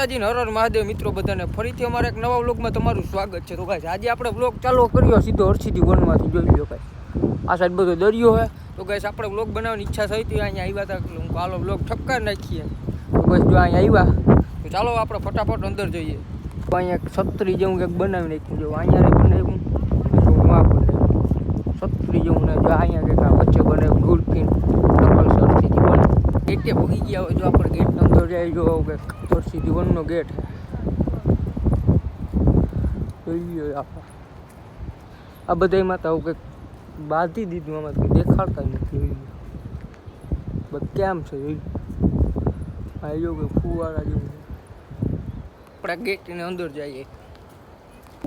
માતાજી હર હર મહાદેવ મિત્રો બધાને ફરીથી અમારા એક નવા વ્લોગમાં તમારું સ્વાગત છે. તો ગાઈસ આજે આપણે વ્લોગ ચાલુ કર્યો સીધો હરસિદ્ધિ વનમાંથી. જોઈ લો ગાઈસ આ સાઈડ બધો દરિયો છે. તો ગાઈસ આપણે વ્લોગ બનાવવાની ઈચ્છા થઈ હતી, અહીંયા આવ્યા હતા હું હાલો વ્લોગ ઠપકાર નાખીએ. તો ગાઈસ જો અહીંયા આવ્યા તો ચાલો આપણે ફટાફટ અંદર જઈએ. તો અહીંયા એક છત્રી જેવું કંઈક બનાવી નાખ્યું. જો અહીંયા બનાવ્યું છત્રી જેવું ને જો અહીંયા કંઈક વચ્ચે બનાવ્યું ડોલ્ફિન હરસિદ્ધિ વન. ગેટે ભૂગી ગયા હોય જો આપણે ગેટ અંદર જાય જો કંઈક હરસિદ્ધિ વનનો ગેટ જોઈએ આપણે. આ બધામાં તો આવું કંઈક બાંધી દીધું, આમાં કંઈ દેખાડતા નથી. બસ કેમ છે આ જો કંઈક ફુવારા જેવું. આપણે ગેટની અંદર જઈએ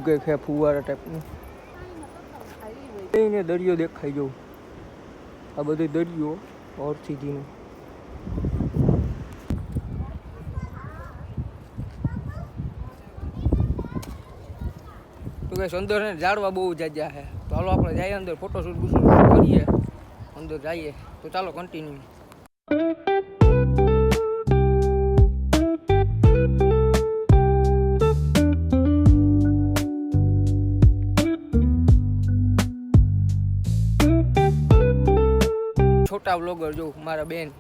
કંઈક છે ફુવારા ટાઈપનું. એને દરિયો દેખાઈ જવું. આ બધો દરિયો હરસિદ્ધિનો. તો ગાઈસ અંદર ને ઝાડવા બહુ જાજા છે. તો હાલો આપણે જઈએ અંદર ફોટોશૂટ કરીએ, અંદર જઈએ. તો ચાલો કન્ટિન્યુ. છોટા વ્લોગર જો મારા બેન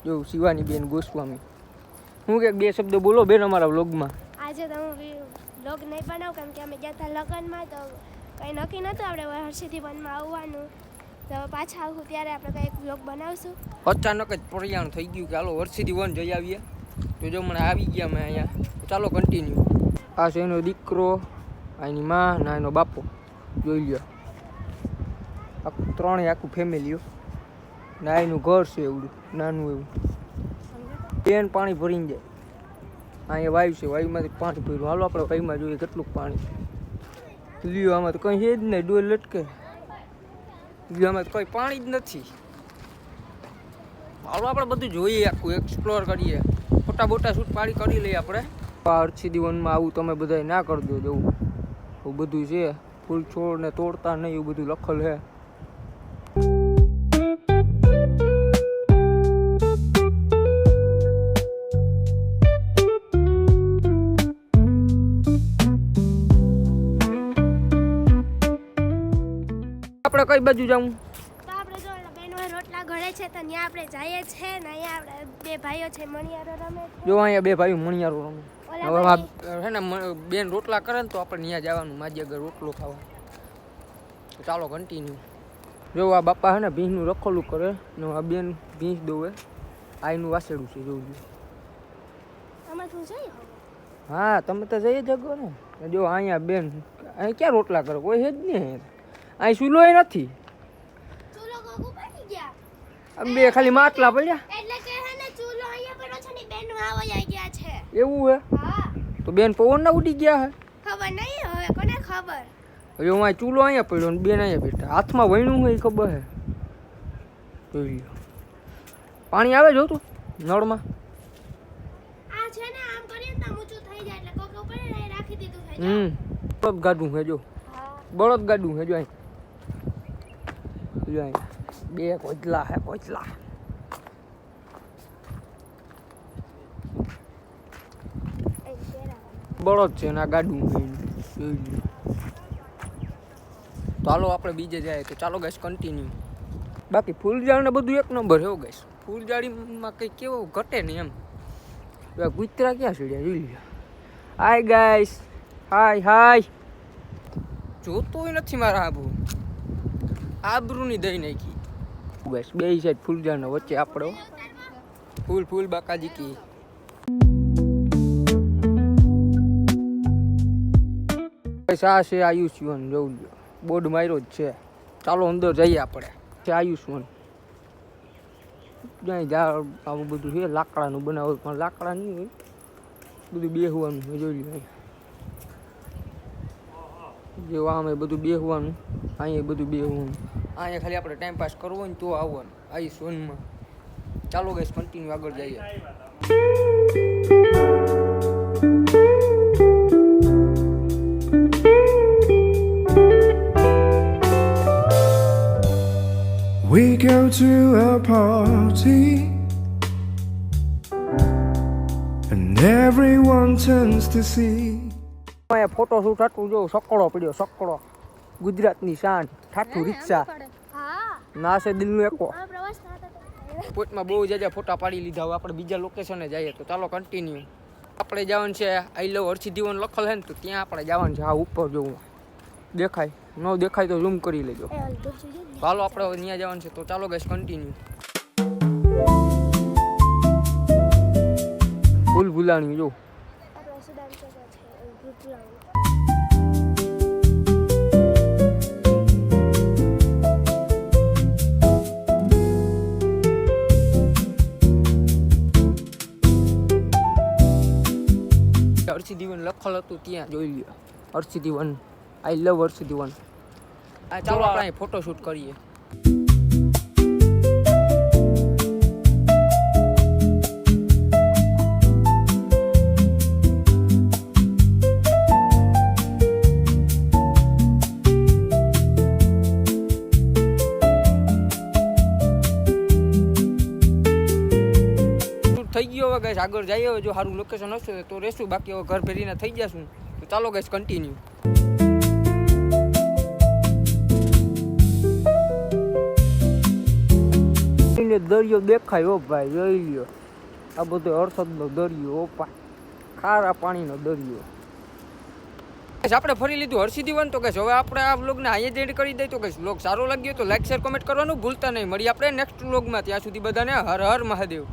જો શિવાની બેન ગોસ્વામી. હું કે બે શબ્દ બોલો બેન અમારા વ્લોગમાં. આજે તો હું વ્લોગ નહીં બનાવું કેમ કે અમે ગયા હતા લગ્નમાં, તો કંઈ નક્કી નહોતું આપણે હરસિદ્ધિ વનમાં આવવાનું. તો પાછા આવું ત્યારે આપણે કંઈક વ્લોગ બનાવશું. અચાનક જ પ્રયાણ થઈ ગયું કે હાલો હરસિદ્ધિ વન જઈ આવીએ. તો જો મને આવી ગયા મેં અહીંયા. ચાલો કન્ટિન્યુ. આ છે એનો દીકરો, એની માં ના એનો બાપો. જોઈ લ્યો આખું ત્રણેય આખું ફેમિલી. ના એનું ઘર છે એવડું નાનું એવું. બેન પાણી ભરીને જાય. અહીંયા વાયુ છે, વાયુમાંથી પાણી ભર્યું. હાલો આપણે વાયુમાં જોઈએ કેટલું પાણી. લ્યો આમાં તો કંઈ છે જ નહીં, ડોલ લટકે. લ્યો આમાં તો કંઈ પાણી જ નથી. હાલો આપણે બધું જોઈએ, આખું એક્સપ્લોર કરીએ, ફોટા બોટા શૂટ પાડી કરી લઈએ આપણે. આ હરસિદ્ધિ વનમાં આવું તમે બધા ના કરજો. જવું એવું બધું છે, ફૂલ છોડ ને તોડતા નહીં એવું બધું લખેલ છે. આપણે કઈ બાજુ જાવું? તો આપણે જો બેનો રોટલા ઘરે છે તો ત્યાં આપણે જઈએ છે ને. અહીંયા આપણે બે ભાઈઓ છે મણિયારો રમે છે. જો અહીંયા બે ભાઈઓ મણિયારો રમે. હવે છે ને બેન રોટલા કરે ને તો આપણે ત્યાં જવાનું માજી આગળ રોટલો ખાવા. ચાલો કન્ટિન્યુ. જો આ બાપા છે ને ભીંસનું રખોલું કરે ને આ બેન ભીંસ દોવે. આ એનું વાસેડું છે જોવું. આમાં તું જઈ? હા તમે તો જઈએ જગો ને. જો અહીંયા બેન અહીં ક્યાં રોટલા કરે, કોઈ છે જ નહીં. અહીં ચૂલો નથી. ચૂલો કોકુ પડી ગયા. બે ખાલી માટલા પડ્યા. એટલે કે હે ને ચૂલો અહીંયા પડ્યો છે ને બેન આવો આવી ગયા છે. એવું હે? હા. તો બેન પવન ના ઉડી ગયા હે? ખબર નહીં હવે કોને ખબર. હવે હું ચૂલો અહીંયા પડ્યો ને બેન અહીંયા બેઠા. હાથમાં વણ્યું હોય એ ખબર હે. જોઈ લો પાણી આવે જોતું નળમાં. આ છે ને આમ કરીએ તો ઊંચું થઈ જાય એટલે કોક ઉપર ને રાખી દીધું છે. બળદ ગાડું છે જો. બળદ ગાડું છે જો અહીં. જો અહીં બે કોચલા હે કોચલા. બળદ છે ને આ ગાડું છે. તો હાલો આપણે બીજે જાય. તો ચાલો ગાઈસ કન્ટિન્યુ. બાકી ફૂલઝાડ ને બધું એક નંબર છે ગાઈસ. ફૂલઝાડીમાં કંઈ કેવું ઘટે નહીં એમ. કૂતરા ક્યાં સીડ્યા જોઈ લ્યો. હાય ગાઈસ, હાય હાય. જોતોય નથી મારા આબુ. આબરૂની દઈ નાખી ગાઈસ. બે સાઈડ ફૂલઝાડના વચ્ચે આપણો ફૂલ ફૂલ બાકાજી કી. આ છે આયુષ્યવન. જોઉં લ્યો બોર્ડ માર્યો જ છે. ચાલો અંદર જઈએ આપણે. છે આયુષ્યવન. ત્યાં ઝાડ આવું બધું છે લાકડાનું બનાવે પણ લાકડા નહીં હોય, બધું બેહવાનું છે. જોઈ લો જેવું આમ બધું બેહવાનું, અહીંયા બધું બેહવાનું. અહીંયા ખાલી આપણે ટાઈમ પાસ કરવો હોય ને તો આવવાનું આયુષ્યવનમાં. ચાલો ગાઈસ કન્ટિન્યુ આગળ જઈએ. We go to a party and everyone everyone turns to see. અહીંયા ફોટો શૂટ હતું જો સકડો પડ્યો સકડો ગુજરાતની શાન ઠાઠું રિક્ષા હા ના છે દિલનું એકો આ પ્રવાસ થતો પોઈન્ટમાં બહુ જાજા ફોટા પાડી લીધા હવે આપણે બીજા લોકેશને જઈએ તો ચાલો કન્ટિન્યુ આપણે જવાનું છે આઈ લવ હર્ષિદીવન લખેલ છે ને તો ત્યાં આપણે જવાનું છે આ ઉપર જોવું દેખાય ન દેખાય તો ઝૂમ કરી લેજો એ હલતું જોઈએ ને. ચાલો આપણે હવે ત્યાં જવાનું છે તો ચાલો ગાઈસ કન્ટિન્યુ ભૂલ ભૂલાણી જો આપણો સુદાન ચોકો છે ભૂતલાનું. હર્ષિદીવન લખેલ હતું ત્યાં જોઈ લ્યો હર્ષિદીવન આઈ લવ હર્ષિદીવન આ ચાલો આપણે અહીં ફોટો શૂટ કરીએ થઈ ગયો હવે ગાઈસ આગળ જઈએ હવે જો સારું લોકેશન હશે તો રહેશું બાકી હવે ઘર ફેરીને થઈ જશું તો ચાલો ગાઈસ કન્ટિન્યુ દરિયો દેખાય ઓ ભાઈ જોઈ લ્યો આ બધો હર્ષદનો દરિયો ઓપા ખારા પાણીનો દરિયો આપણે ફરી લીધું હર્ષિદીવન તો કહીશ હવે આપણે આ વ્લોગને અહીંયા જ એડ કરી દઈએ તો કહીશ વ્લોગ સારો લાગ્યો તો લાઈક શેર કોમેન્ટ કરવાનું ભૂલતા નહીં મળી આપણે નેક્સ્ટ વ્લોગમાં ત્યાં સુધી બધાને હર હર મહાદેવ